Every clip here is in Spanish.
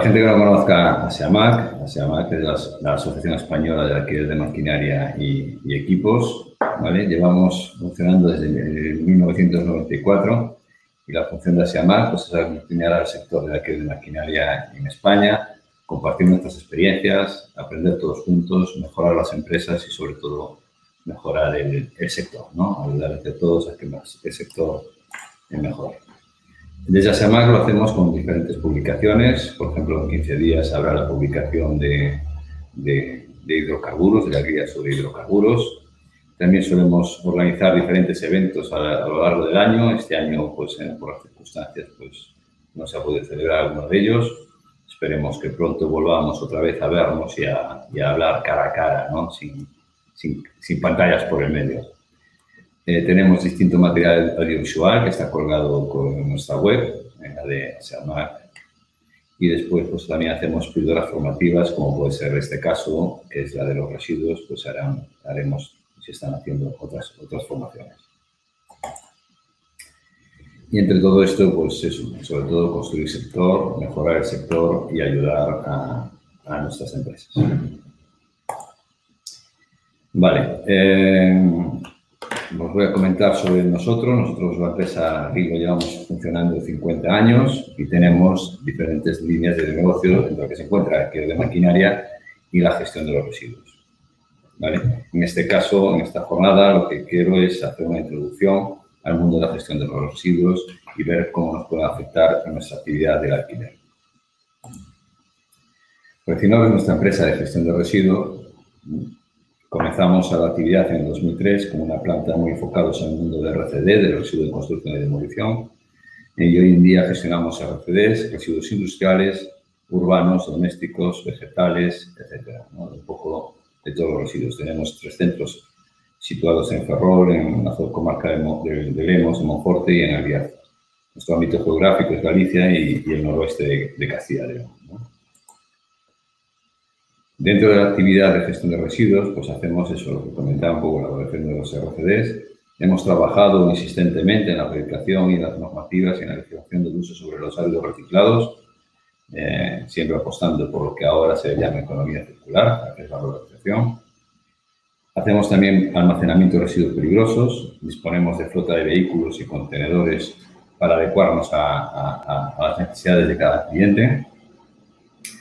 gente que no conozca ASEAMAC es la Asociación Española de Alquiler de Maquinaria y Equipos, ¿vale? Llevamos funcionando desde 1994 y la función de ASEAMAC pues, es aglutinar al sector de alquiler de maquinaria en España, compartir nuestras experiencias, aprender todos juntos, mejorar las empresas y, sobre todo, mejorar el sector, ¿no? Ayudar entre todos a que el sector mejore. Desde ASEAMAC lo hacemos con diferentes publicaciones. Por ejemplo, en 15 días habrá la publicación de hidrocarburos, de la guía sobre hidrocarburos. También solemos organizar diferentes eventos a lo largo del año. Este año, pues, por las circunstancias, pues, no se ha podido celebrar alguno de ellos. Esperemos que pronto volvamos otra vez a vernos y a hablar cara a cara, ¿no? Sin pantallas por el medio. Tenemos distinto material audiovisual que está colgado en nuestra web, en la de ASEAMAC. Y después pues, también hacemos píldoras formativas, como puede ser este caso, que es la de los residuos, pues se están haciendo otras formaciones. Y entre todo esto, pues eso, sobre todo construir sector, mejorar el sector y ayudar a nuestras empresas. Vale. Os voy a comentar sobre nosotros. Nosotros, la empresa RIGO, llevamos funcionando 50 años y tenemos diferentes líneas de negocio dentro de las que se encuentra el alquiler de maquinaria y la gestión de los residuos. ¿Vale? En este caso, en esta jornada, lo que quiero es hacer una introducción al mundo de la gestión de los residuos y ver cómo nos puede afectar a nuestra actividad del alquiler. Recinor es nuestra empresa de gestión de residuos. Comenzamos a la actividad en el 2003 con una planta muy enfocados en el mundo de RCD, de residuos de construcción y demolición. Y hoy en día gestionamos RCDs, residuos industriales, urbanos, domésticos, vegetales, etc., ¿no? Un poco de todos los residuos. Tenemos 3 centros situados en Ferrol, en la comarca de Lemos, en Monforte y en Albiar. Nuestro ámbito geográfico es Galicia y el noroeste de Castilla y León, ¿no? Dentro de la actividad de gestión de residuos, pues hacemos eso, lo que comentaba un poco, la evaluación de los RCDs. Hemos trabajado insistentemente en la aplicación y las normativas y en la legislación del uso sobre los áridos reciclados, siempre apostando por lo que ahora se llama economía circular, que es la valorización. Hacemos también almacenamiento de residuos peligrosos, disponemos de flota de vehículos y contenedores para adecuarnos a las necesidades de cada cliente.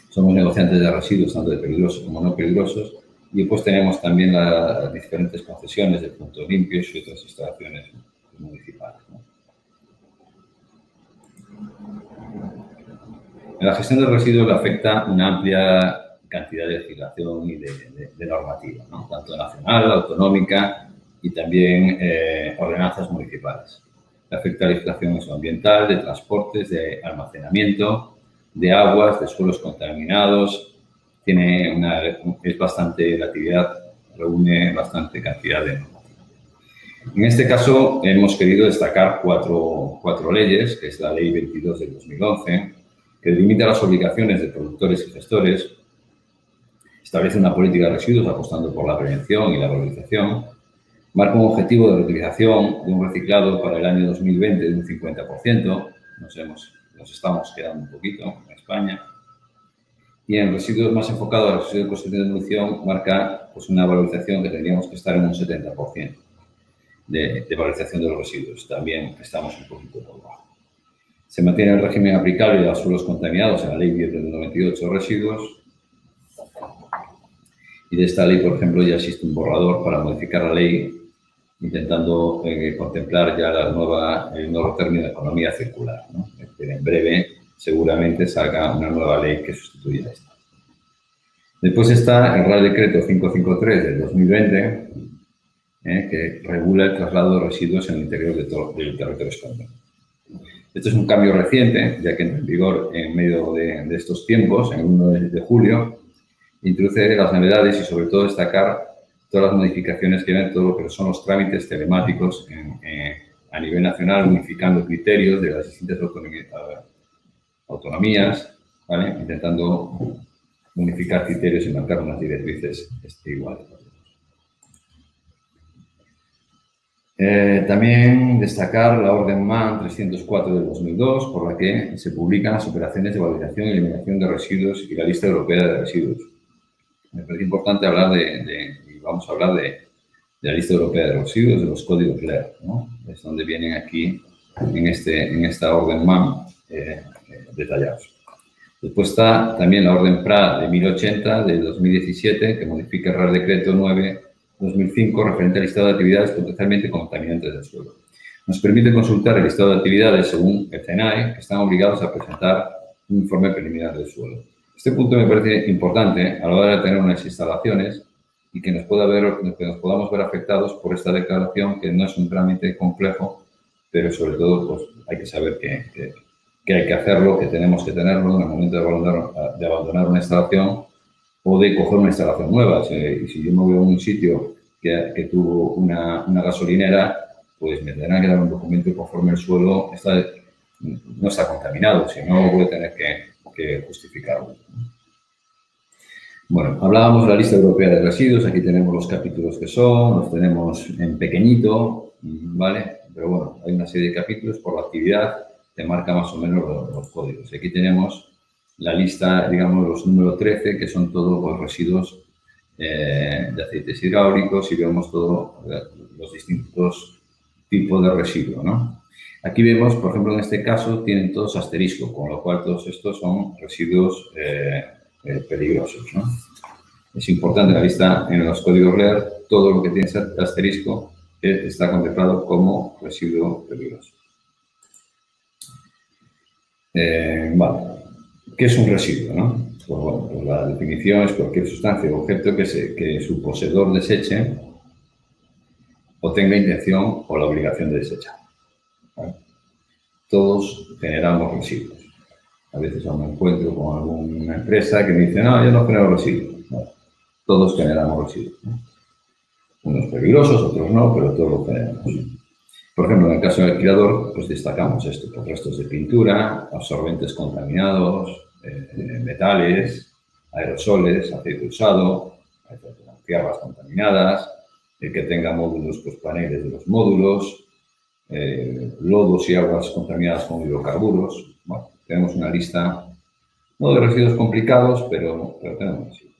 Somos negociantes de residuos, tanto de peligrosos como no peligrosos, y después tenemos también las diferentes concesiones de puntos limpios y otras instalaciones municipales, ¿no? En la gestión de residuos le afecta una amplia cantidad de legislación y de normativa, ¿no? Tanto nacional, autonómica y también ordenanzas municipales. Le afecta a legislación ambiental, de transportes, de almacenamiento, de aguas, de suelos contaminados. La actividad reúne bastante cantidad de normativa. En este caso, hemos querido destacar cuatro leyes, que es la Ley 22 del 2011, que delimita las obligaciones de productores y gestores, establece una política de residuos apostando por la prevención y la valorización, marca un objetivo de reutilización de un reciclado para el año 2020 de un 50%, nos estamos quedando un poquito en España, y en residuos más enfocados a los residuos de construcción y demolición marca pues, una valorización que tendríamos que estar en un 70% de valorización de los residuos. También estamos un poquito por debajo. Se mantiene el régimen aplicable a los suelos contaminados en la Ley 10 del 98 residuos. Y de esta ley, por ejemplo, ya existe un borrador para modificar la ley, intentando contemplar ya el nuevo término de economía circular, ¿no? En breve, seguramente salga una nueva ley que sustituya a esta. Después está el Real Decreto 553 del 2020, que regula el traslado de residuos en el interior del territorio español. Esto es un cambio reciente, ya que entra en vigor en medio de estos tiempos, en el 1 de julio, introduce las novedades y sobre todo destacar todas las modificaciones que ven todo lo que son los trámites telemáticos a nivel nacional, unificando criterios de las distintas autonomías, ¿vale? Intentando unificar criterios y marcar unas directrices iguales. También destacar la Orden MAN 304 del 2002, por la que se publican las operaciones de valorización y eliminación de residuos y la lista europea de residuos. Me parece importante hablar y vamos a hablar de la lista europea de residuos, de los códigos LER, ¿no? Es donde vienen aquí, en esta Orden MAN, detallados. Después está también la Orden PRA de 1080 de 2017, que modifica el Real Decreto 9/2005 referente al listado de actividades potencialmente contaminantes del suelo. Nos permite consultar el listado de actividades según el CENAE, que están obligados a presentar un informe preliminar del suelo. Este punto me parece importante a la hora de tener unas instalaciones y que nos podamos ver afectados por esta declaración, que no es un trámite complejo, pero sobre todo pues, hay que saber que hay que hacerlo, que tenemos que tenerlo en el momento de abandonar una instalación o de coger una instalación nueva. Y si yo me voy a un sitio que tuvo una gasolinera, pues me tendrán que dar un documento conforme el suelo no está contaminado, si no voy a tener que justificarlo. Bueno, hablábamos de la lista europea de residuos, aquí tenemos los capítulos que son, los tenemos en pequeñito, ¿vale? Pero bueno, hay una serie de capítulos por la actividad, te marca más o menos los códigos. Aquí tenemos la lista, digamos, los números 13, que son todos los residuos de aceites hidráulicos y vemos todos los distintos tipos de residuos, ¿no? Aquí vemos, por ejemplo, en este caso, tienen todos asterisco, con lo cual todos estos son residuos peligrosos, ¿no? Es importante en la lista, en los códigos LER, todo lo que tiene asterisco está contemplado como residuo peligroso. Vale. ¿Qué es un residuo, no? Pues bueno, pues la definición es cualquier sustancia o objeto que su poseedor deseche o tenga intención o la obligación de desechar. ¿Vale? Todos generamos residuos. A veces me encuentro con alguna empresa que me dice, no, yo no genero residuos. Bueno, todos generamos residuos, ¿no? Unos peligrosos, otros no, pero todos los generamos. Por ejemplo, en el caso del alquilador, pues destacamos esto, pues restos de pintura, absorbentes contaminados, metales, aerosoles, aceite usado, tierras contaminadas, que tenga módulos, pues paneles de los módulos, lodos y aguas contaminadas con hidrocarburos. Bueno, tenemos una lista, no de residuos complicados, pero tenemos residuos.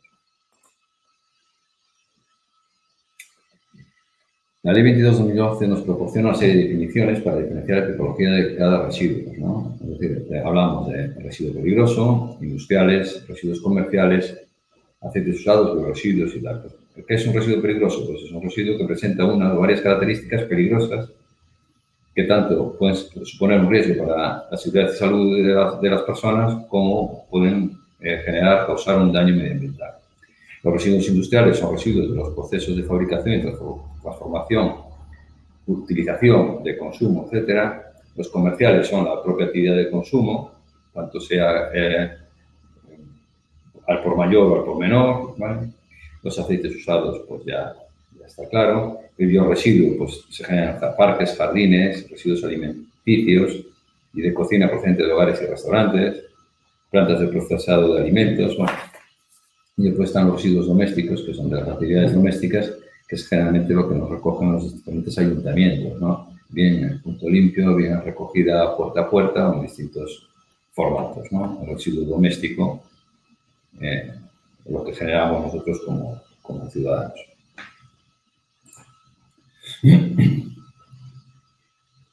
La Ley 22/2011 nos proporciona una serie de definiciones para diferenciar la tipología de cada residuo, ¿no? Es decir, hablamos de residuo peligroso, industriales, residuos comerciales, aceites usados, bioresiduos y tal. ¿Qué es un residuo peligroso? Pues es un residuo que presenta una o varias características peligrosas que tanto pueden suponer un riesgo para la seguridad y salud de las personas como pueden causar un daño medioambiental. Los residuos industriales son residuos de los procesos de fabricación y transformación, utilización, de consumo, etc. Los comerciales son la propia actividad de consumo, tanto sea al por mayor o al por menor, ¿vale? Los aceites usados, pues ya está claro. El bioresiduo, pues se generan parques, jardines, residuos alimenticios y de cocina procedentes de hogares y restaurantes, plantas de procesado de alimentos, bueno. Y después están los residuos domésticos, que son de las actividades domésticas, que es generalmente lo que nos recogen los diferentes ayuntamientos, ¿no? Bien en punto limpio, bien recogida puerta a puerta, en distintos formatos, ¿no? El residuo doméstico, lo que generamos nosotros como ciudadanos.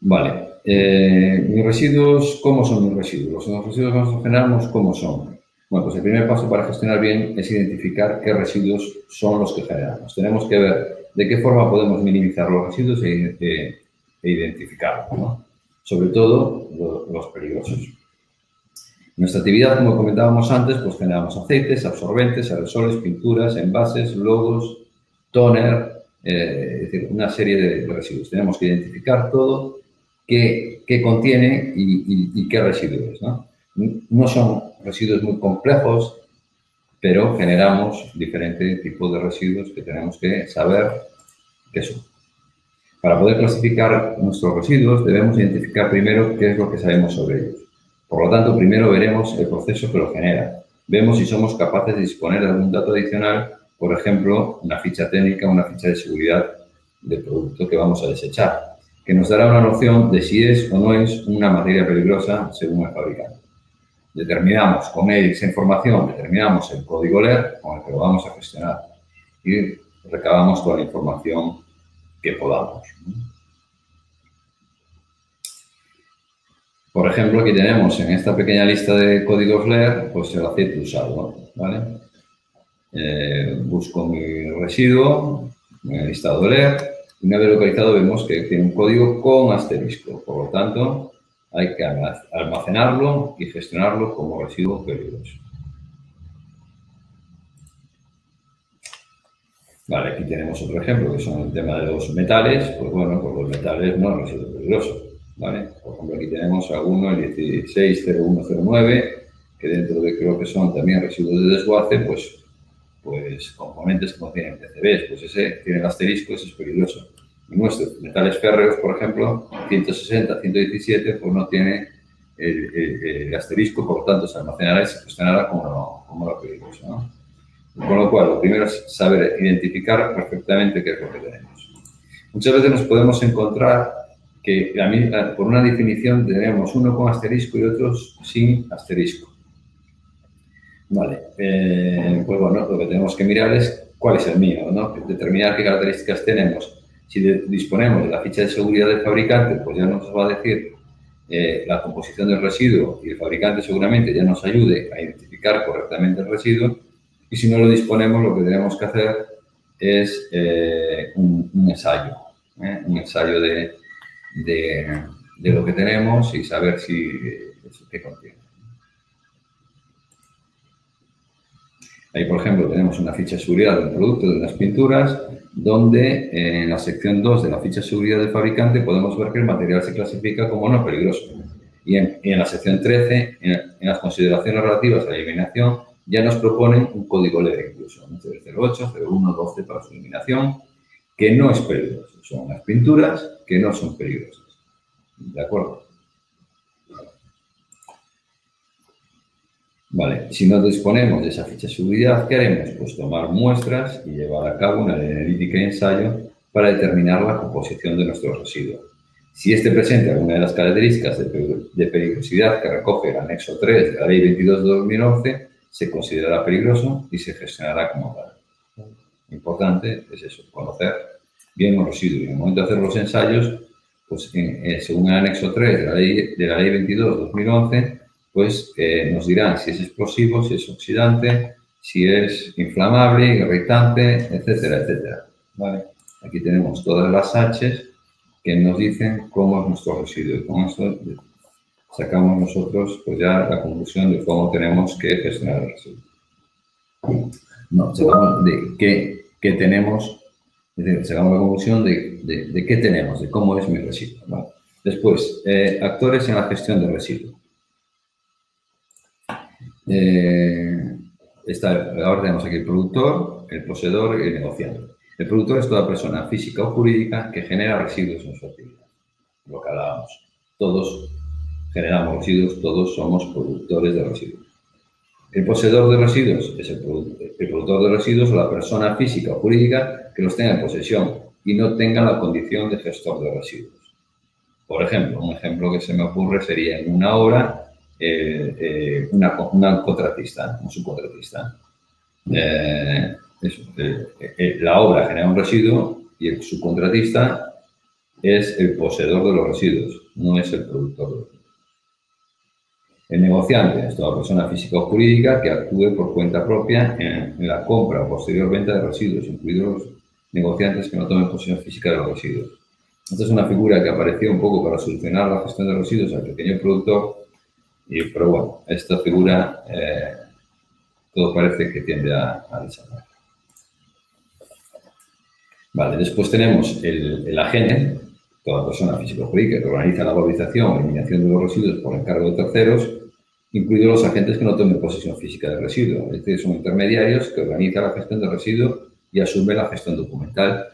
Vale. Mis residuos, ¿cómo son mis residuos? Los residuos que nosotros generamos, ¿cómo son? Bueno, pues el primer paso para gestionar bien es identificar qué residuos son los que generamos. Tenemos que ver de qué forma podemos minimizar los residuos e identificarlos, ¿no? Sobre todo los peligrosos. En nuestra actividad, como comentábamos antes, pues generamos aceites, absorbentes, aerosoles, pinturas, envases, logos, tóner, es decir, una serie de residuos. Tenemos que identificar todo qué contiene y qué residuos, ¿no? No son residuos muy complejos, pero generamos diferentes tipos de residuos que tenemos que saber qué son. Para poder clasificar nuestros residuos, debemos identificar primero qué es lo que sabemos sobre ellos. Por lo tanto, primero veremos el proceso que lo genera. Vemos si somos capaces de disponer de algún dato adicional, por ejemplo, una ficha técnica, una ficha de seguridad del producto que vamos a desechar, que nos dará una noción de si es o no es una materia peligrosa según el fabricante. Determinamos con esa información, determinamos el código LER con el que lo vamos a gestionar y recabamos toda la información que podamos. Por ejemplo, aquí tenemos en esta pequeña lista de códigos LER, pues el aceite usado, ¿vale? Busco mi residuo, en el listado LER, y una vez localizado vemos que tiene un código con asterisco. Por lo tanto, hay que almacenarlo y gestionarlo como residuo peligroso. Vale, aquí tenemos otro ejemplo, que son el tema de los metales. Pues bueno, pues los metales no es residuo peligroso, ¿vale? Por ejemplo, aquí tenemos alguno, el 160109, que dentro de creo que son también residuos de desguace, pues componentes que contienen PCBs, pues ese tiene el asterisco, ese es peligroso. Y nuestros metales férreos, por ejemplo, 160, 117, pues no tiene el asterisco, por lo tanto se almacenará y se gestionará como lo peligroso, ¿no? Con lo cual, lo primero es saber identificar perfectamente qué es lo que tenemos. Muchas veces nos podemos encontrar que por una definición tenemos uno con asterisco y otros sin asterisco. Vale, pues bueno, lo que tenemos que mirar es cuál es el mío, ¿no? Determinar qué características tenemos. Si disponemos de la ficha de seguridad del fabricante, pues ya nos va a decir la composición del residuo y el fabricante seguramente ya nos ayude a identificar correctamente el residuo. Y si no lo disponemos, lo que tenemos que hacer es un ensayo de lo que tenemos y saber qué contiene. Ahí, por ejemplo, tenemos una ficha de seguridad del producto de unas pinturas, donde en la sección 2 de la ficha de seguridad del fabricante podemos ver que el material se clasifica como no peligroso. Y en la sección 13, en las consideraciones relativas a la eliminación, ya nos proponen un código LER incluso, un 08, 01, 12 para su eliminación, que no es peligroso. Son unas pinturas que no son peligrosas. ¿De acuerdo? Vale, si no disponemos de esa ficha de seguridad, ¿qué haremos? Pues tomar muestras y llevar a cabo una analítica y ensayo para determinar la composición de nuestro residuo. Si este presenta alguna de las características de peligrosidad que recoge el anexo 3 de la Ley 22 de 2011, se considerará peligroso y se gestionará como tal. Importante es eso, conocer bien los residuos. Y en el momento de hacer los ensayos, pues según el anexo 3 de la Ley 22 de 2011, pues nos dirán si es explosivo, si es oxidante, si es inflamable, irritante, etcétera, etcétera. ¿Vale? Aquí tenemos todas las H's que nos dicen cómo es nuestro residuo. Y con esto sacamos nosotros pues ya la conclusión de cómo tenemos que gestionar el residuo. No, sacamos de qué tenemos, es decir, sacamos la conclusión de qué tenemos, de cómo es mi residuo. ¿Vale? Después, actores en la gestión del residuo. Ahora tenemos aquí el productor, el poseedor y el negociante. El productor es toda persona física o jurídica que genera residuos en su actividad. Lo que hablábamos. Todos generamos residuos, todos somos productores de residuos. El poseedor de residuos es el productor de residuos o la persona física o jurídica que los tenga en posesión y no tenga la condición de gestor de residuos. Por ejemplo, un ejemplo que se me ocurre sería en una obra una contratista, un subcontratista. La obra genera un residuo y el subcontratista es el poseedor de los residuos, no es el productor de los residuos. El negociante es toda persona física o jurídica que actúe por cuenta propia en la compra o posterior venta de residuos, incluidos los negociantes que no tomen posesión física de los residuos. Esta es una figura que apareció un poco para solucionar la gestión de residuos al pequeño productor. Pero bueno, esta figura todo parece que tiende a desaparecer. Vale, después tenemos el agente, toda persona física o jurídica que organiza la valorización o eliminación de los residuos por encargo de terceros, incluidos los agentes que no tomen posesión física del residuo. Es decir, son intermediarios que organizan la gestión del residuo y asumen la gestión documental,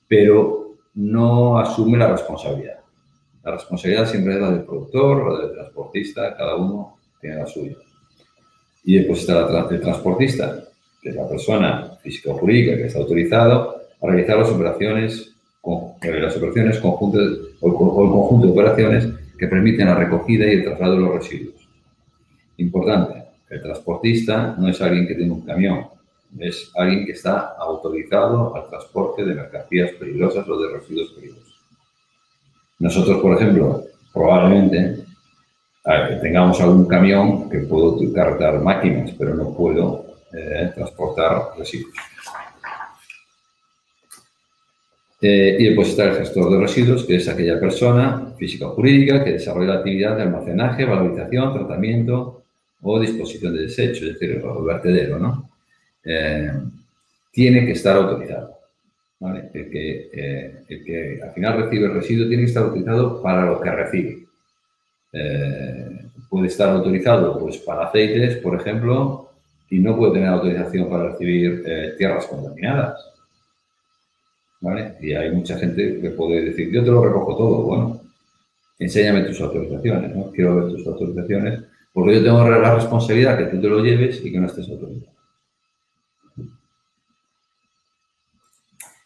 pero no asumen la responsabilidad. La responsabilidad siempre es la del productor, la del transportista, cada uno tiene la suya. Y después está el transportista, que es la persona física o jurídica que está autorizado a realizar las operaciones las operaciones conjuntas o el conjunto de operaciones que permiten la recogida y el traslado de los residuos. Importante, el transportista no es alguien que tiene un camión, es alguien que está autorizado al transporte de mercancías peligrosas o de residuos peligrosos. Nosotros, por ejemplo, probablemente tengamos algún camión que puedo cargar máquinas, pero no puedo transportar residuos. Y después está el gestor de residuos, que es aquella persona física o jurídica que desarrolla la actividad de almacenaje, valorización, tratamiento o disposición de desechos, es decir, el vertedero, ¿no? Tiene que estar autorizado, ¿vale? El que al final recibe el residuo tiene que estar autorizado para lo que recibe. Puede estar autorizado pues, para aceites, por ejemplo, y no puede tener autorización para recibir tierras contaminadas. ¿Vale? Y hay mucha gente que puede decir, yo te lo recojo todo. Bueno, enséñame tus autorizaciones, ¿no? Quiero ver tus autorizaciones, porque yo tengo la responsabilidad que tú te lo lleves y que no estés autorizado.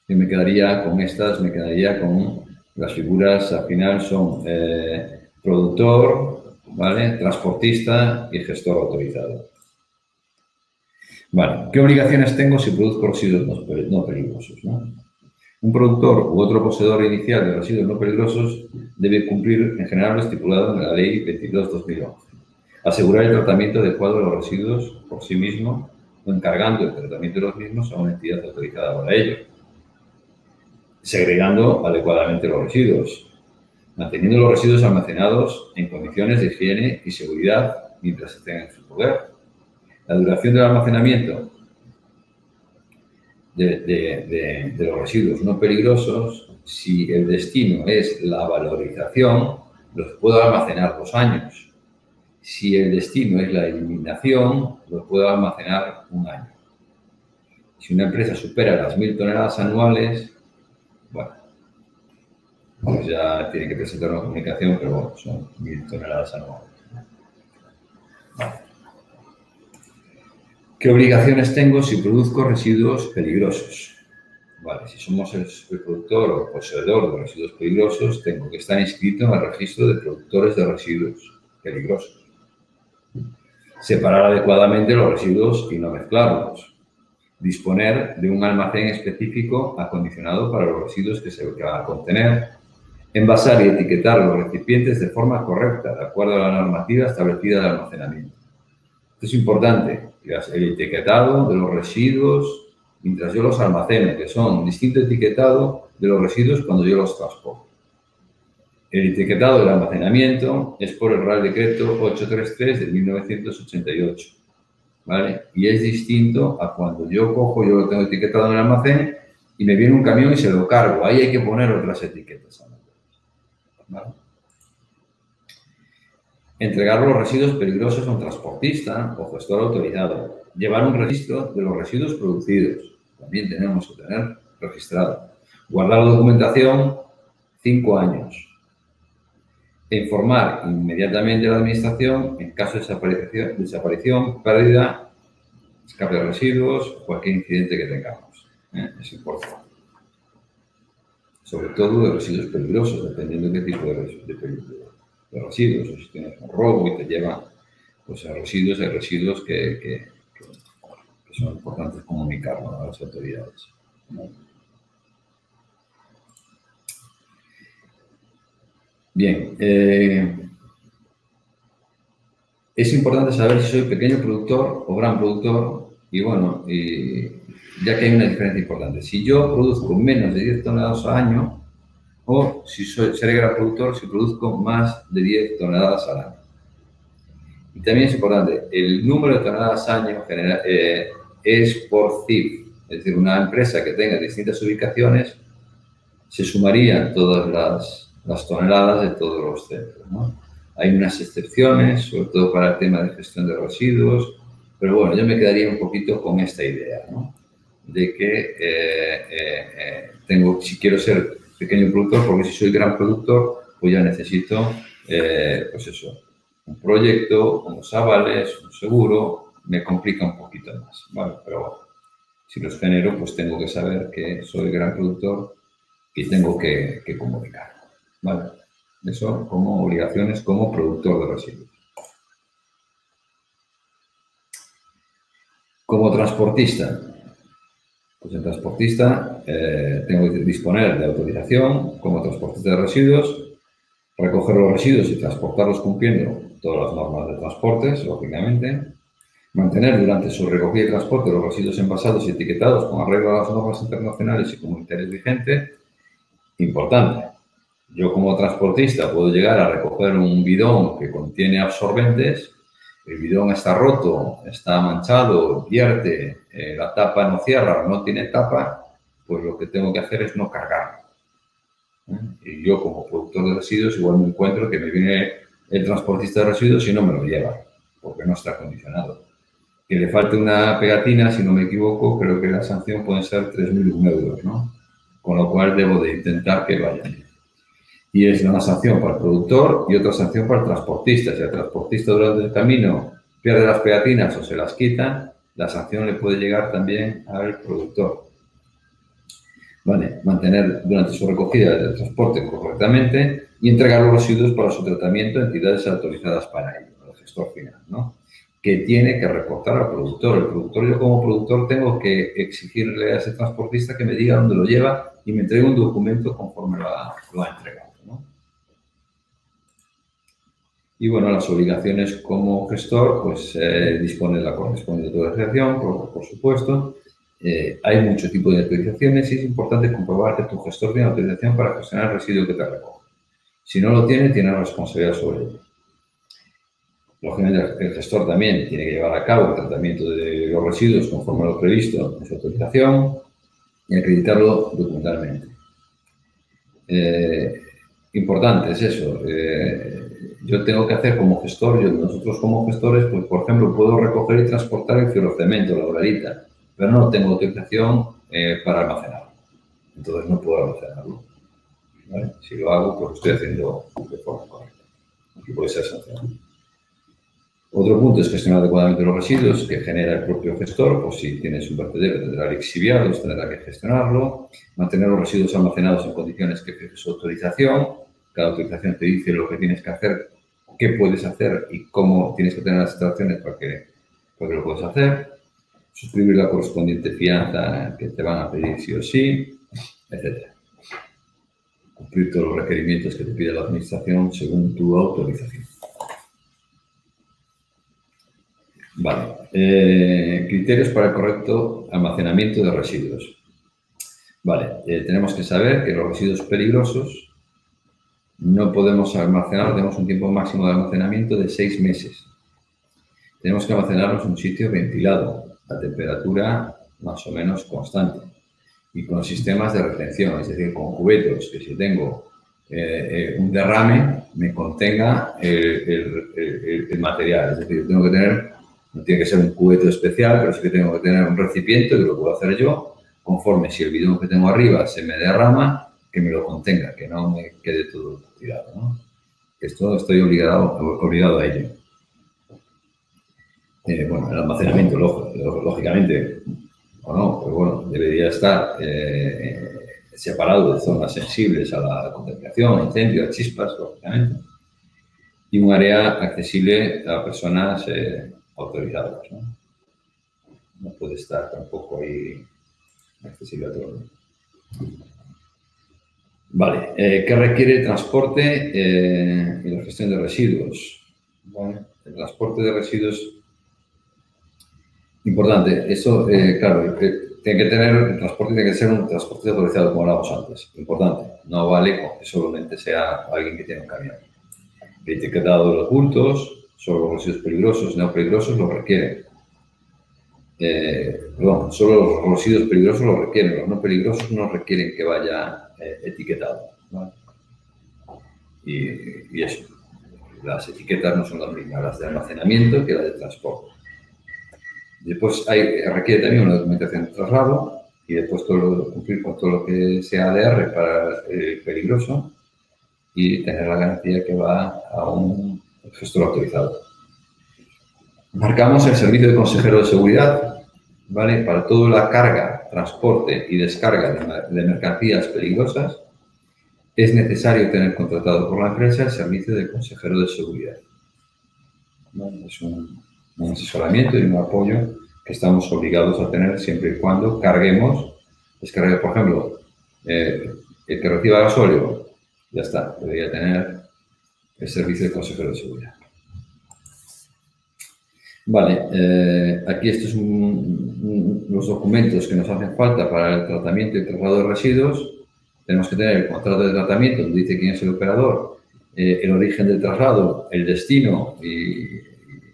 Yo me quedaría con estas, me quedaría con las figuras, al final son productor, ¿vale? Transportista y gestor autorizado. Vale, ¿qué obligaciones tengo si produzco residuos no peligrosos, ¿no? Un productor u otro poseedor inicial de residuos no peligrosos debe cumplir en general lo estipulado en la Ley 22/2011. Asegurar el tratamiento adecuado de los residuos por sí mismo o encargando el tratamiento de los mismos a una entidad autorizada para ello. Segregando adecuadamente los residuos. Manteniendo los residuos almacenados en condiciones de higiene y seguridad mientras estén en su poder. La duración del almacenamiento de los residuos no peligrosos, si el destino es la valorización, los puedo almacenar 2 años. Si el destino es la eliminación, los puedo almacenar 1 año. Si una empresa supera las 1000 toneladas anuales, bueno, pues ya tiene que presentar una comunicación, pero bueno, son 1000 toneladas anuales. Vale. ¿Qué obligaciones tengo si produzco residuos peligrosos? Vale, si somos el productor o poseedor de residuos peligrosos, tengo que estar inscrito en el registro de productores de residuos peligrosos. Separar adecuadamente los residuos y no mezclarlos. Disponer de un almacén específico acondicionado para los residuos que se van a contener. Envasar y etiquetar los recipientes de forma correcta, de acuerdo a la normativa establecida de almacenamiento. Esto es importante, el etiquetado de los residuos mientras yo los almaceno, que son distinto etiquetado de los residuos cuando yo los transporto. El etiquetado del almacenamiento es por el Real Decreto 833 de 1988, ¿vale? Y es distinto a cuando yo cojo, yo lo tengo etiquetado en el almacén y me viene un camión y se lo cargo. Ahí hay que poner otras etiquetas, ¿vale? Entregar los residuos peligrosos a un transportista o gestor autorizado. Llevar un registro de los residuos producidos. También tenemos que tener registrado. Guardar la documentación 5 años. Informar inmediatamente a la administración en caso de desaparición, pérdida, escape de residuos, cualquier incidente que tengamos. Es importante. Sobre todo de residuos peligrosos, dependiendo de qué tipo de residuos. Si tienes un robo y te llevan pues, a residuos, hay residuos que son importantes comunicarlo a las autoridades, ¿no? Bien, es importante saber si soy pequeño productor o gran productor y bueno, ya que hay una diferencia importante. Si yo produzco menos de 10 toneladas al año o si seré gran productor si produzco más de 10 toneladas al año. Y también es importante, el número de toneladas al año es por CIF, es decir, una empresa que tenga distintas ubicaciones se sumarían todas las toneladas de todos los centros, ¿no? Hay unas excepciones, sobre todo para el tema de gestión de residuos, pero bueno, yo me quedaría un poquito con esta idea, ¿no? De que si quiero ser pequeño productor, porque si soy gran productor, pues ya necesito, pues eso, un proyecto, unos avales, un seguro, me complica un poquito más, ¿vale? Pero bueno, si los genero, pues tengo que saber que soy gran productor, y tengo que comunicar, ¿vale? Eso como obligaciones como productor de residuos. Como transportista, pues el transportista tengo que disponer de autorización como transportista de residuos, recoger los residuos y transportarlos cumpliendo todas las normas de transportes, lógicamente, mantener durante su recogida y transporte los residuos envasados y etiquetados con arreglo a las normas internacionales y comunitarias vigentes. Importante, yo como transportista puedo llegar a recoger un bidón que contiene absorbentes, el bidón está roto, está manchado, vierte, la tapa no cierra o no tiene tapa, pues lo que tengo que hacer es no cargarlo. Y yo como productor de residuos igual me encuentro que me viene el transportista de residuos y no me lo lleva, porque no está acondicionado. Que le falte una pegatina, si no me equivoco, creo que la sanción puede ser 3.001 euros, ¿no? Con lo cual debo de intentar que vayan. Y es una sanción para el productor y otra sanción para el transportista. Si el transportista durante el camino pierde las pegatinas o se las quita, la sanción le puede llegar también al productor. Vale, mantener durante su recogida el transporte correctamente y entregar los residuos para su tratamiento a entidades autorizadas para ello, el gestor final, ¿no? Que tiene que reportar al productor. El productor, yo como productor tengo que exigirle a ese transportista que me diga dónde lo lleva y me entregue un documento conforme lo ha entregado, ¿no? Y bueno, las obligaciones como gestor, pues dispone de la correspondiente autorización, por supuesto. Hay mucho tipo de autorizaciones y es importante comprobar que tu gestor tiene autorización para gestionar el residuo que te recoge. Si no lo tiene, tiene responsabilidad sobre ello. Lógicamente, el gestor también tiene que llevar a cabo el tratamiento de los residuos conforme a lo previsto en su autorización y acreditarlo documentalmente. Importante es eso. Yo tengo que hacer como gestor, nosotros como gestores, pues por ejemplo, puedo recoger y transportar el fibrocemento, la uralita, pero no tengo autorización para almacenarlo. Entonces no puedo almacenarlo, ¿vale? Si lo hago, pues lo estoy haciendo de forma correcta. Aquí puede ser sancionado. Otro punto es gestionar adecuadamente los residuos que genera el propio gestor, pues si tienes un vertedero tendrá que exhibiarlos, tendrá que gestionarlo, mantener los residuos almacenados en condiciones que fije su autorización. Cada autorización te dice lo que tienes que hacer, qué puedes hacer y cómo tienes que tener las instalaciones para que lo puedas hacer. Suscribir la correspondiente fianza que te van a pedir sí o sí, etc. Cumplir todos los requerimientos que te pide la administración según tu autorización. Vale. Criterios para el correcto almacenamiento de residuos. Vale. Tenemos que saber que los residuos peligrosos no podemos almacenar, tenemos un tiempo máximo de almacenamiento de 6 meses. Tenemos que almacenarlos en un sitio ventilado, a temperatura más o menos constante y con sistemas de retención, es decir, con cubetos que si tengo un derrame me contenga el material. Es decir, tengo que tener, no tiene que ser un cubeto especial, pero sí que tengo que tener un recipiente que lo puedo hacer yo, conforme si el bidón que tengo arriba se me derrama, que me lo contenga, que no me quede todo tirado, ¿no? Esto estoy obligado a ello. Bueno, el almacenamiento, lógicamente, o no, pues bueno, debería estar separado de zonas sensibles a la contaminación, a incendios, a chispas, lógicamente, y un área accesible a personas autorizadas, ¿no? No puede estar tampoco ahí accesible a todo. Vale, ¿qué requiere el transporte y la gestión de residuos? Bueno, el transporte de residuos, importante, eso, claro, tiene que tener, el transporte tiene que ser un transporte autorizado, como hablábamos antes, importante, no vale con que solamente sea alguien que tiene un camión. El etiquetado de los bultos, solo los residuos peligrosos, no peligrosos lo requieren. Perdón, solo los residuos peligrosos lo requieren, los no peligrosos no requieren que vaya etiquetado, ¿vale? Y eso, las etiquetas no son las mismas, las de almacenamiento que las de transporte. Después requiere también una documentación de traslado y después cumplir con todo lo que sea ADR para el peligroso y tener la garantía que va a un gestor autorizado. Marcamos el servicio de consejero de seguridad, ¿vale? Para toda la carga, transporte y descarga de mercancías peligrosas, es necesario tener contratado por la empresa el servicio de consejero de seguridad. Bueno, es un asesoramiento y un apoyo que estamos obligados a tener siempre y cuando carguemos, descargue, por ejemplo, el que reciba gasóleo, ya está, debería tener el servicio de consejero de seguridad. Vale, aquí estos son los documentos que nos hacen falta para el tratamiento y traslado de residuos. Tenemos que tener el contrato de tratamiento, donde dice quién es el operador, el origen del traslado, el destino y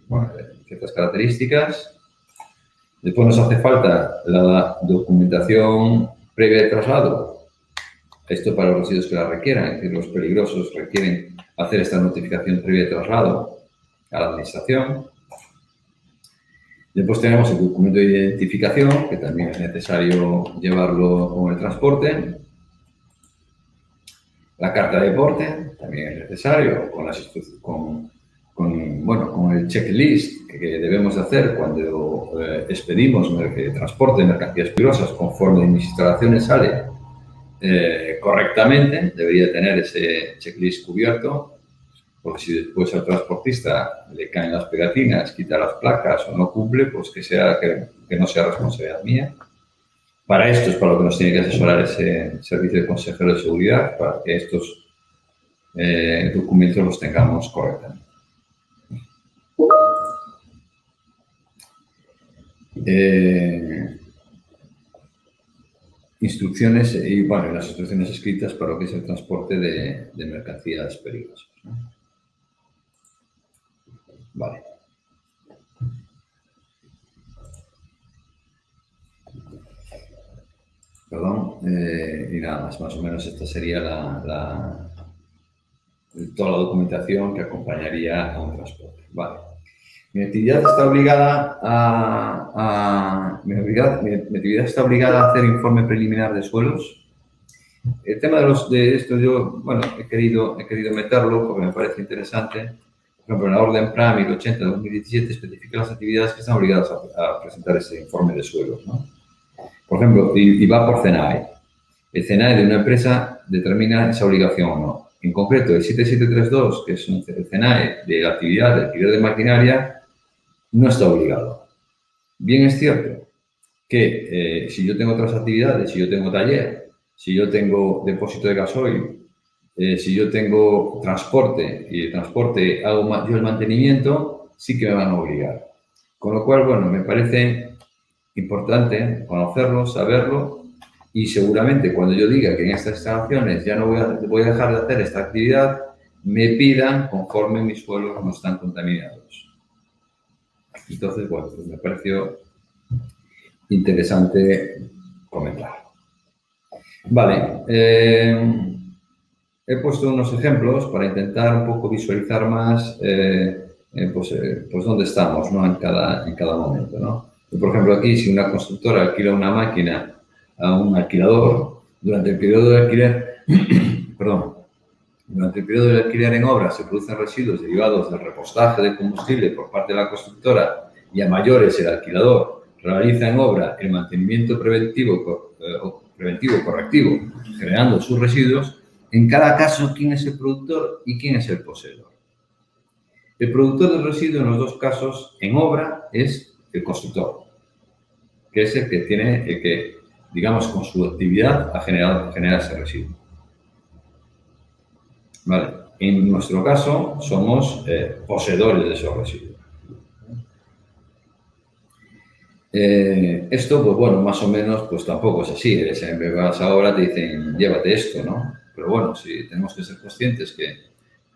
bueno, ciertas características. Después nos hace falta la documentación previa de traslado. Esto para los residuos que la requieran, es decir, los peligrosos requieren hacer esta notificación previa de traslado a la administración. Después tenemos el documento de identificación, que también es necesario llevarlo con el transporte. La carta de porte también es necesario, con el checklist que debemos de hacer cuando expedimos transporte de mercancías peligrosas conforme mis instalaciones sale correctamente. Debería tener ese checklist cubierto, porque si después al transportista le caen las pegatinas, quita las placas o no cumple, pues que no sea responsabilidad mía. Para esto es para lo que nos tiene que asesorar ese servicio de consejero de seguridad, para que estos documentos los tengamos correctamente. Instrucciones y, bueno, las instrucciones escritas para lo que es el transporte de mercancías peligrosas, ¿no? Vale. Perdón, y nada más o menos esta sería toda la documentación que acompañaría a un transporte. Vale. Mi actividad está obligada a hacer informe preliminar de suelos. El tema de esto yo, bueno, he querido meterlo porque me parece interesante. Por ejemplo, en la orden PRA 1080-2017 especifica las actividades que están obligadas a presentar ese informe de suelos, ¿no? Por ejemplo, y va por CENAE. El CENAE de una empresa determina esa obligación o no. En concreto, el 7732, que es el CENAE de la actividad de alquiler de maquinaria, no está obligado. Bien es cierto que si yo tengo otras actividades, si yo tengo taller, si yo tengo depósito de gasoil, si yo tengo transporte y el transporte hago yo el mantenimiento, sí que me van a obligar. Con lo cual, bueno, me parece importante conocerlo, saberlo, y seguramente cuando yo diga que en estas instalaciones ya no voy a dejar de hacer esta actividad, me pidan conforme mis suelos no están contaminados. Entonces, bueno, pues me pareció interesante comentar. Vale, he puesto unos ejemplos para intentar un poco visualizar más pues dónde estamos, ¿no? en cada momento, ¿no? Por ejemplo, aquí, si una constructora alquila una máquina a un alquilador, durante el periodo de alquiler, durante el periodo de alquiler en obra se producen residuos derivados del repostaje de combustible por parte de la constructora y a mayores el alquilador realiza en obra el mantenimiento preventivo correctivo, generando sus residuos. En cada caso, ¿quién es el productor y quién es el poseedor? El productor del residuo en los dos casos en obra es el constructor, que es el que digamos, con su actividad genera ese residuo. Vale. En nuestro caso, somos poseedores de esos residuos. Esto, pues bueno, más o menos, pues tampoco es así. Me vas ahora, te dicen, llévate esto, ¿no? Pero bueno, sí, tenemos que ser conscientes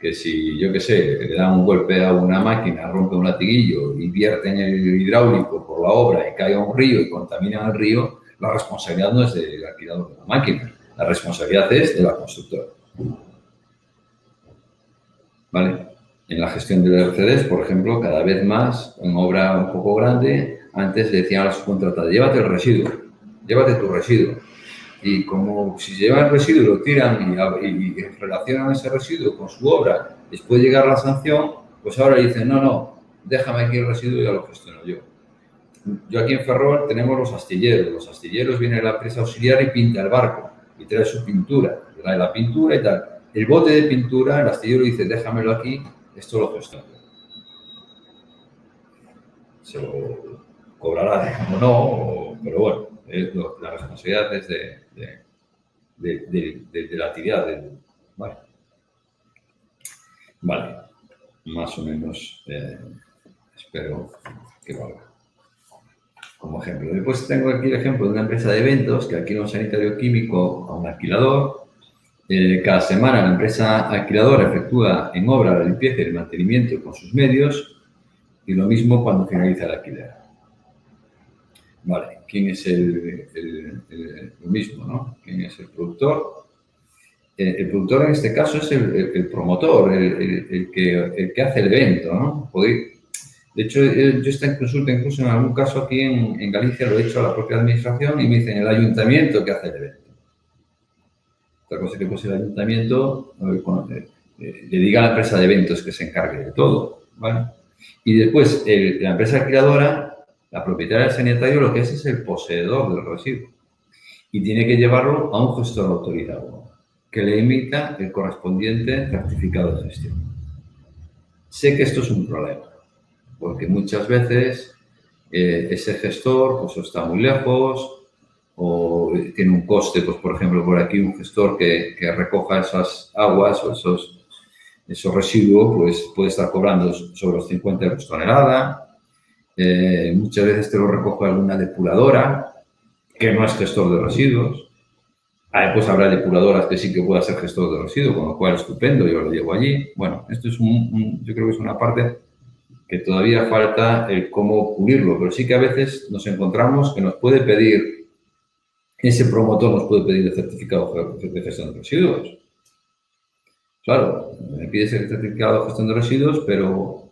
que si, yo qué sé, le dan un golpe a una máquina, rompe un latiguillo y vierten el hidráulico por la obra y cae a un río y contaminan el río, la responsabilidad no es del alquilador de la máquina, la responsabilidad es de la constructora. ¿Vale? En la gestión de RCDs, por ejemplo, cada vez más, en obra un poco grande, antes decían a la subcontratada, llévate el residuo, llévate tu residuo. Y como si llevan el residuo y lo tiran y relacionan ese residuo con su obra, les puede llegar la sanción, pues ahora dicen, no, déjame aquí el residuo y ya lo gestiono yo. Yo aquí en Ferrol tenemos los astilleros. Los astilleros viene la empresa auxiliar y pinta el barco. y trae su pintura, trae la pintura y tal. El bote de pintura, el astillero dice, déjamelo aquí, esto lo gestiono. Se lo cobrará o no, pero bueno, la responsabilidad es de la actividad. Vale, más o menos espero que lo haga. Como ejemplo. Después tengo aquí el ejemplo de una empresa de eventos que alquila un sanitario químico a un alquilador. Cada semana la empresa alquiladora efectúa en obra la limpieza y el mantenimiento con sus medios y lo mismo cuando finaliza el alquiler. Vale, ¿quién es lo mismo, ¿no? ¿Quién es el productor? El productor en este caso es el promotor, el que hace el evento, ¿no? De hecho, yo estoy en consulta, incluso en algún caso aquí en Galicia lo he hecho a la propia administración y me dicen el ayuntamiento que hace el evento. Otra cosa que pues el ayuntamiento le diga a la empresa de eventos que se encargue de todo, ¿vale? Y después la empresa alquiladora, la propietaria del sanitario, lo que es el poseedor del residuo y tiene que llevarlo a un gestor autorizado que le emita el correspondiente certificado de gestión. Sé que esto es un problema, porque muchas veces ese gestor pues, está muy lejos o tiene un coste, pues por ejemplo, por aquí un gestor que recoja esas aguas o esos residuos, pues puede estar cobrando sobre los 50 euros tonelada. Muchas veces te lo recoge alguna depuradora que no es gestor de residuos. Pues habrá depuradoras que sí que pueda ser gestor de residuos, con lo cual estupendo, yo lo llevo allí. Bueno, esto es yo creo que es una parte que todavía falta el cómo pulirlo, pero sí que a veces nos encontramos que nos puede pedir, ese promotor nos puede pedir el certificado de gestión de residuos. Claro, me pides el certificado de gestión de residuos, pero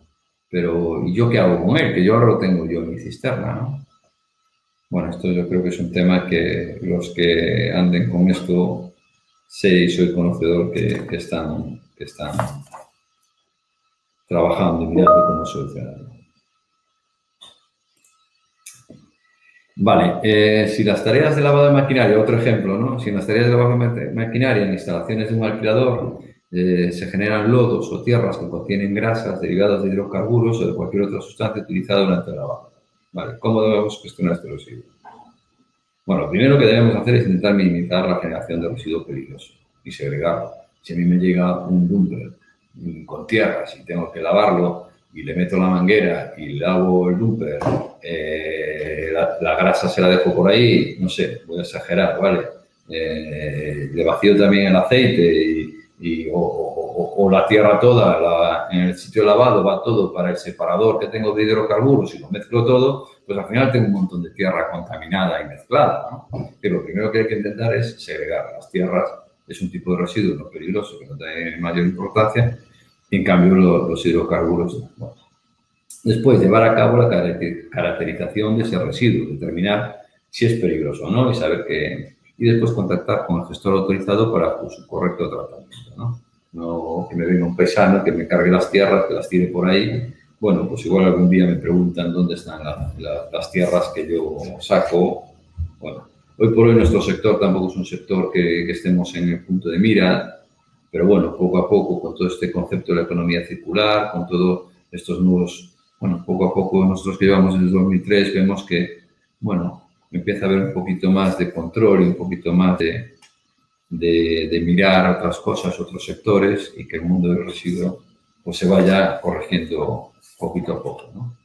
¿y yo qué hago con él? Que yo ahora lo tengo yo en mi cisterna, ¿no? Bueno, esto yo creo que es un tema que los que anden con esto, sé y soy conocedor que están trabajando y mirando cómo solucionarlo. Vale, si las tareas de lavado de maquinaria, otro ejemplo, ¿no? Si en las tareas de lavado de maquinaria en instalaciones de un alquilador se generan lodos o tierras que contienen grasas derivadas de hidrocarburos o de cualquier otra sustancia utilizada durante el lavado. Vale, ¿cómo debemos gestionar este residuo? Bueno, lo primero que debemos hacer es intentar minimizar la generación de residuos peligrosos y segregarlo. Si a mí me llega un dumper con tierras y tengo que lavarlo y le meto la manguera y lavo el dumper, la grasa se la dejo por ahí, no sé, voy a exagerar, ¿vale? Le vacío también el aceite o la tierra toda, en el sitio de lavado va todo para el separador que tengo de hidrocarburos y lo mezclo todo, pues al final tengo un montón de tierra contaminada y mezclada, ¿no? Que lo primero que hay que intentar es segregar. Las tierras es un tipo de residuo no peligroso que no tiene mayor importancia, y en cambio los hidrocarburos no. Bueno. Después, llevar a cabo la caracterización de ese residuo, determinar si es peligroso o no y saber y después contactar con el gestor autorizado para su correcto tratamiento, ¿no? No que me venga un paisano, que me cargue las tierras, que las tire por ahí. Bueno, pues igual algún día me preguntan dónde están las tierras que yo saco. Bueno, hoy por hoy nuestro sector tampoco es un sector que estemos en el punto de mira, pero bueno, poco a poco, con todo este concepto de la economía circular, con todos estos nuevos, bueno, poco a poco nosotros que llevamos desde el 2003 vemos que, bueno, empieza a haber un poquito más de control y un poquito más de mirar otras cosas, otros sectores y que el mundo del residuo pues se vaya corrigiendo poquito a poco, ¿no?